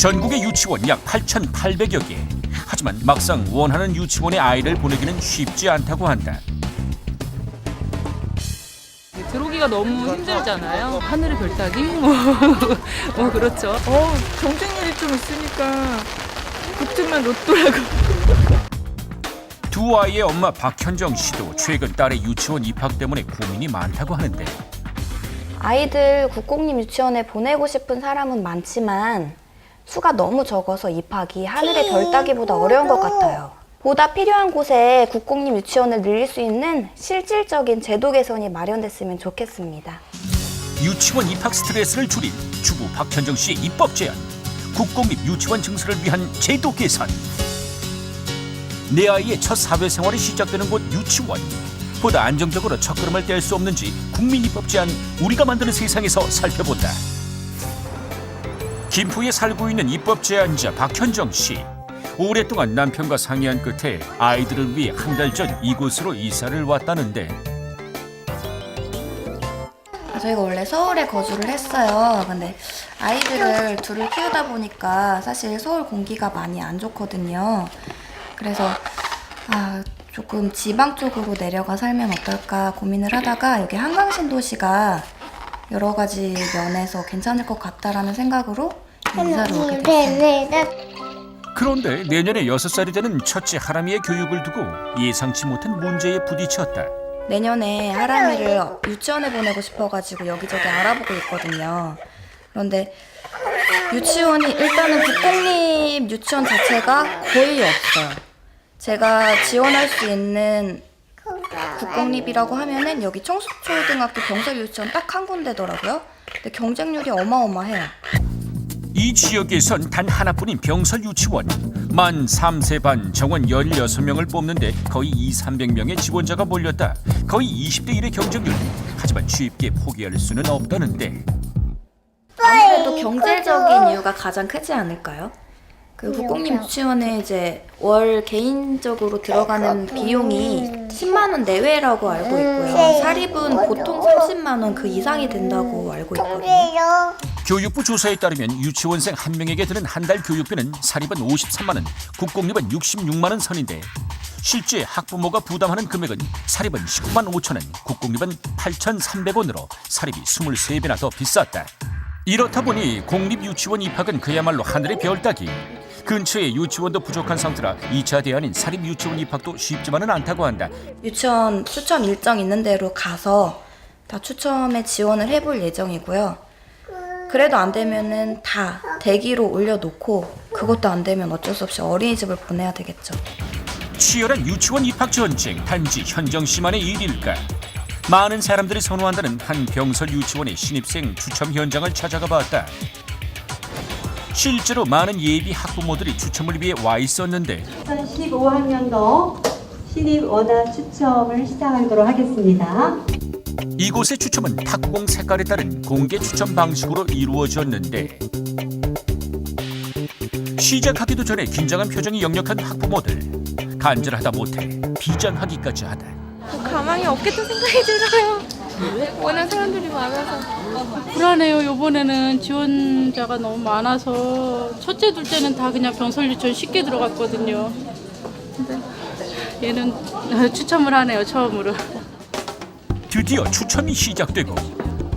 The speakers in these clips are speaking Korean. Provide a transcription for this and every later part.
전국의 유치원 약 8,800여 개. 하지만 막상 원하는 유치원에 아이를 보내기는 쉽지 않다고 한다. 들어오기가 너무 힘들잖아요. 하늘의 별 따기? 그렇죠. 경쟁률이 좀 있으니까 붙으면 로또라고. 두 아이의 엄마 박현정 씨도 최근 딸의 유치원 입학 때문에 고민이 많다고 하는데 아이들 국공립 유치원에 보내고 싶은 사람은 많지만 수가 너무 적어서 입학이 하늘의 별 따기보다 어려운 것 같아요. 보다 필요한 곳에 국공립 유치원을 늘릴 수 있는 실질적인 제도 개선이 마련됐으면 좋겠습니다. 유치원 입학 스트레스를 줄인 주부 박현정 씨의 입법 제안, 국공립 유치원 증설을 위한 제도 개선. 내 아이의 첫 사회생활이 시작되는 곳 유치원. 보다 안정적으로 첫걸음을 뗄 수 없는지 국민입법 제안 우리가 만드는 세상에서 살펴본다. 김포에 살고 있는 입법 제안자 박현정 씨. 오랫동안 남편과 상의한 끝에 아이들을 위해 한 달 전 이곳으로 이사를 왔다는데 저희가 원래 서울에 거주를 했어요. 근데 아이들을 둘을 키우다 보니까 사실 서울 공기가 많이 안 좋거든요. 그래서 조금 지방 쪽으로 내려가 살면 어떨까 고민을 하다가 여기 한강신도시가 여러 가지 면에서 괜찮을 것 같다라는 생각으로 이사를 오게 됐어요. 그런데 내년에 6살이 되는 첫째 하람이의 교육을 두고 예상치 못한 문제에 부딪혔다. 내년에 하람이를 유치원에 보내고 싶어가지고 여기저기 알아보고 있거든요. 그런데 유치원이 일단은 국공립 유치원 자체가 거의 없어요. 제가 지원할 수 있는 국공립이라고 하면은 여기 청수초등학교 병설 유치원 딱 한 군데더라고요. 근데 경쟁률이 어마어마해요. 이 지역에선 단 하나뿐인 병설 유치원. 만 3세 반 정원 16명을 뽑는데 거의 200~300명의 지원자가 몰렸다. 거의 20대 1의 경쟁률. 하지만 쉽게 포기할 수는 없다는데. 아무래도 경제적인 이유가 가장 크지 않을까요? 그 국공립 유치원에 이제 월 개인적으로 들어가는 비용이 10만 원 내외라고 알고 있고요. 사립은 보통 30만 원 그 이상이 된다고 알고 있거든요. 교육부 조사에 따르면 유치원생 한 명에게 드는 한 달 교육비는 사립은 53만 원, 국공립은 66만 원 선인데 실제 학부모가 부담하는 금액은 사립은 19만 5천 원, 국공립은 8,300원으로 사립이 23배나 더 비쌌다. 이렇다 보니 공립 유치원 입학은 그야말로 하늘의 별 따기. 근처에 유치원도 부족한 상태라 2차 대안인 사립 유치원 입학도 쉽지만은 않다고 한다. 유치원 추첨 일정 있는 대로 가서 다 추첨에 지원을 해볼 예정이고요. 그래도 안 되면은 다 대기로 올려놓고 그것도 안 되면 어쩔 수 없이 어린이집을 보내야 되겠죠. 치열한 유치원 입학 전쟁 단지 현정 씨만의 일일까? 많은 사람들이 선호한다는 한 병설 유치원의 신입생 추첨 현장을 찾아가 봤다. 실제로 많은 예비 학부모들이 추첨을 위해 와 있었는데 2015학년도 신입 원화 추첨을 시작하도록 하겠습니다. 이곳의 추첨은 탁구공 색깔에 따른 공개 추첨 방식으로 이루어졌는데 시작하기도 전에 긴장한 표정이 역력한 학부모들. 간절하다 못해 비장하기까지 하다. 가망이 없겠다 생각이 들어요. 워낙 사람들이 많아서. 불안해요. 이번에는 지원자가 너무 많아서 첫째, 둘째는 다 그냥 병설 유치원 쉽게 들어갔거든요. 근데 얘는 추첨을 하네요. 처음으로. 드디어 추첨이 시작되고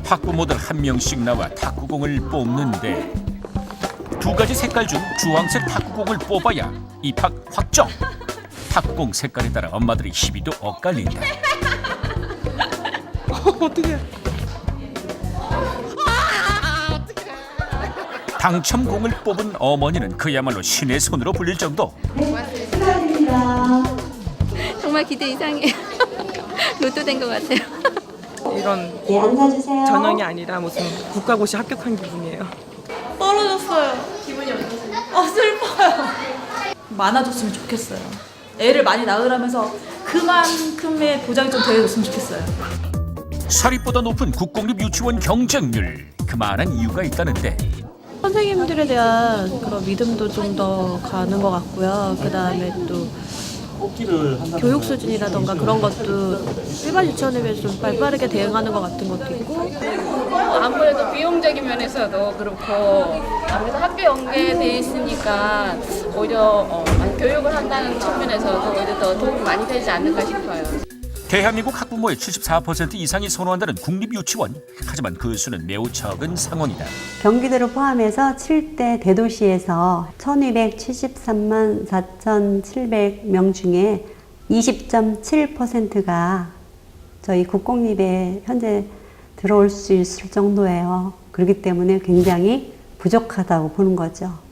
학부모들 한 명씩 나와 탁구공을 뽑는데 두 가지 색깔 중 주황색 탁구공을 뽑아야 입학 확정. 탁구공 색깔에 따라 엄마들의 시비도 엇갈린다. 어떡해. 당첨공을 뽑은 어머니는 그야말로 신의 손으로 불릴 정도. 축하드립니다. 정말 기대 이상이에요. 로또 된 것 같아요. 이건 네, 앉아주세요. 전형이 아니라 무슨 국가고시 합격한 기분이에요. 떨어졌어요. 기분이 어떠세요? 슬퍼요. 많아졌으면 좋겠어요. 애를 많이 낳으라면서 그만큼의 보장이 좀 되어줬으면 좋겠어요. 사립보다 높은 국공립 유치원 경쟁률. 그만한 이유가 있다는데 선생님들에 대한 그런 믿음도 좀 더 가는 것 같고요. 그 다음에 또 교육 수준이라던가 그런 것도 일반 유치원에 비해서 좀 빠르게 대응하는 것 같은 것도 있고 아무래도 비용적인 면에서도 그렇고 아무래도 학교 연계돼 있으니까 오히려 교육을 한다는 측면에서도 오히려 더 도움이 많이 되지 않을까 싶어요. 대한민국 학부모의 74% 이상이 선호한다는 국립유치원. 하지만 그 수는 매우 적은 상황이다. 경기도를 포함해서 7대 대도시에서 1273만 4,700명 중에 20.7%가 저희 국공립에 현재 들어올 수 있을 정도예요. 그렇기 때문에 굉장히 부족하다고 보는 거죠.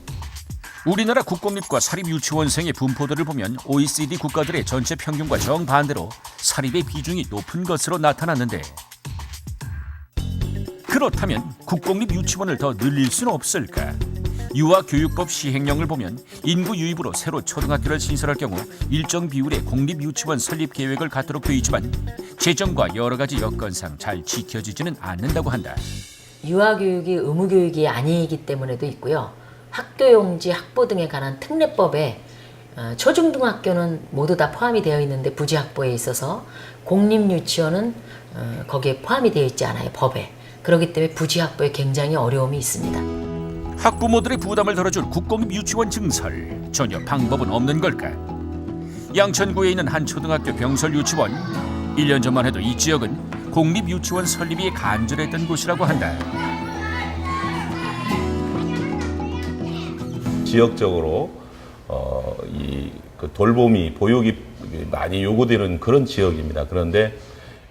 우리나라 국공립과 사립유치원생의 분포도를 보면 OECD 국가들의 전체 평균과 정반대로 사립의 비중이 높은 것으로 나타났는데, 그렇다면 국공립 유치원을 더 늘릴 수는 없을까? 유아교육법 시행령을 보면 인구 유입으로 새로 초등학교를 신설할 경우 일정 비율의 공립유치원 설립 계획을 갖도록 돼 있지만 재정과 여러 가지 여건상 잘 지켜지지는 않는다고 한다. 유아교육이 의무교육이 아니기 때문에도 있고요. 학교용지 학보 등에 관한 특례법에 초중등학교는 모두 다 포함이 되어 있는데 부지학보에 있어서 공립유치원은 거기에 포함이 되어 있지 않아요, 법에. 그렇기 때문에 부지학보에 굉장히 어려움이 있습니다. 학부모들의 부담을 덜어줄 국공립 유치원 증설, 전혀 방법은 없는 걸까? 양천구에 있는 한 초등학교 병설 유치원. 1년 전만 해도 이 지역은 공립 유치원 설립이 간절했던 곳이라고 한다. 지역적으로 그 돌봄이 보육이 많이 요구되는 그런 지역입니다. 그런데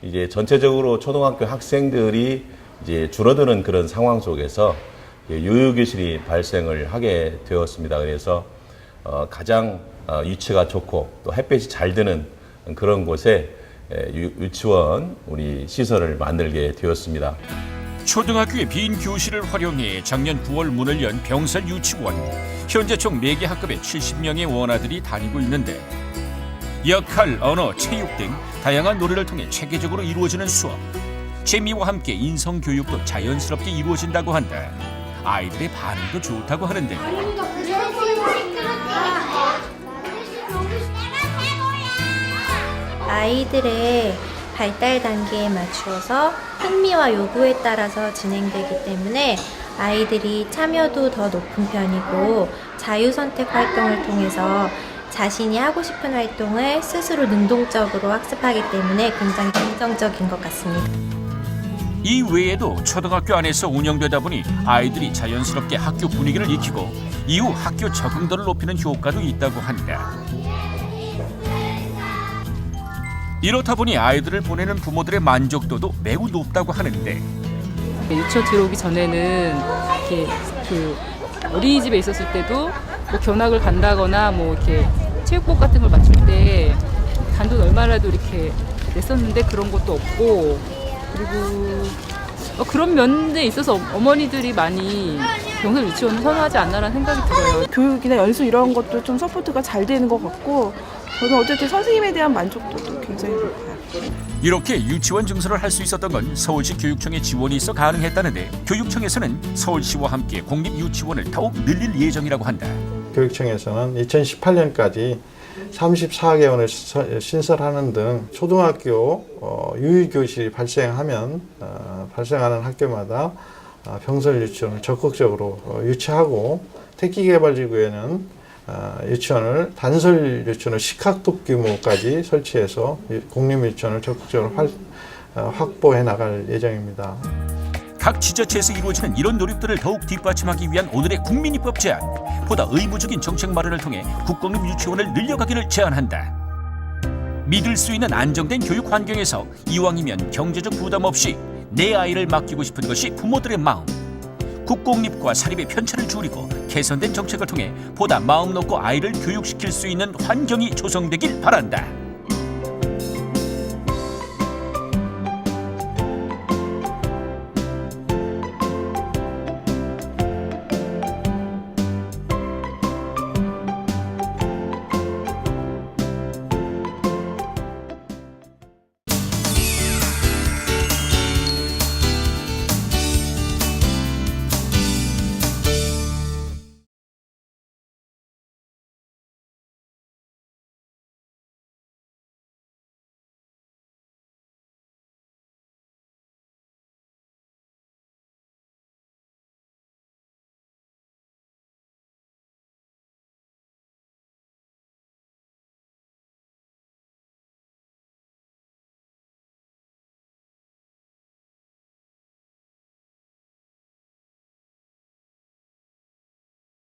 이제 전체적으로 초등학교 학생들이 이제 줄어드는 그런 상황 속에서 요요교실이 발생을 하게 되었습니다. 그래서 가장 위치가 좋고 또 햇볕이 잘 드는 그런 곳에 유치원 우리 시설을 만들게 되었습니다. 초등학교의 빈 교실을 활용해 작년 9월 문을 연 병설 유치원. 현재 총 4개 학급에 70명의 원아들이 다니고 있는데 역할, 언어, 체육 등 다양한 놀이를 통해 체계적으로 이루어지는 수업. 재미와 함께 인성교육도 자연스럽게 이루어진다고 한다. 아이들의 반응도 좋다고 하는데 아이들의 발달 단계에 맞추어서 흥미와 요구에 따라서 진행되기 때문에 아이들이 참여도 더 높은 편이고 자유선택 활동을 통해서 자신이 하고 싶은 활동을 스스로 능동적으로 학습하기 때문에 굉장히 긍정적인 것 같습니다. 이 외에도 초등학교 안에서 운영되다 보니 아이들이 자연스럽게 학교 분위기를 익히고 이후 학교 적응도를 높이는 효과도 있다고 한다. 이렇다 보니 아이들을 보내는 부모들의 만족도도 매우 높다고 하는데 유치원 들어오기 전에는 이렇게 그 어린이집에 있었을 때도 뭐 견학을 간다거나 뭐 이렇게 체육복 같은 걸 맞출 때 단돈 얼마라도 이렇게 냈었는데 그런 것도 없고 그리고 그런 면에 있어서 어머니들이 많이 병설 유치원을 선호하지 않나라는 생각이 들어요. 교육이나 연수 이런 것도 좀 서포트가 잘 되는 것 같고 저는 어쨌든 선생님에 대한 만족도도 굉장히 높아요. 이렇게 유치원 증설을 할 수 있었던 건 서울시 교육청의 지원이 있어 가능했다는데 교육청에서는 서울시와 함께 공립 유치원을 더욱 늘릴 예정이라고 한다. 교육청에서는 2018년까지 34개원을 신설하는 등 초등학교 유휴교실이 발생하는 학교마다 병설 유치원을 적극적으로 유치하고 특기개발지구에는 유치원을 단설 유치원을 10학급 규모까지 설치해서 공립 유치원을 적극적으로 확보해 나갈 예정입니다. 각 지자체에서 이루어지는 이런 노력들을 더욱 뒷받침하기 위한 오늘의 국민입법 제안. 보다 의무적인 정책 마련을 통해 국공립 유치원을 늘려가기를 제안한다. 믿을 수 있는 안정된 교육 환경에서 이왕이면 경제적 부담 없이 내 아이를 맡기고 싶은 것이 부모들의 마음. 국공립과 사립의 편차를 줄이고 개선된 정책을 통해 보다 마음 놓고 아이를 교육시킬 수 있는 환경이 조성되길 바란다.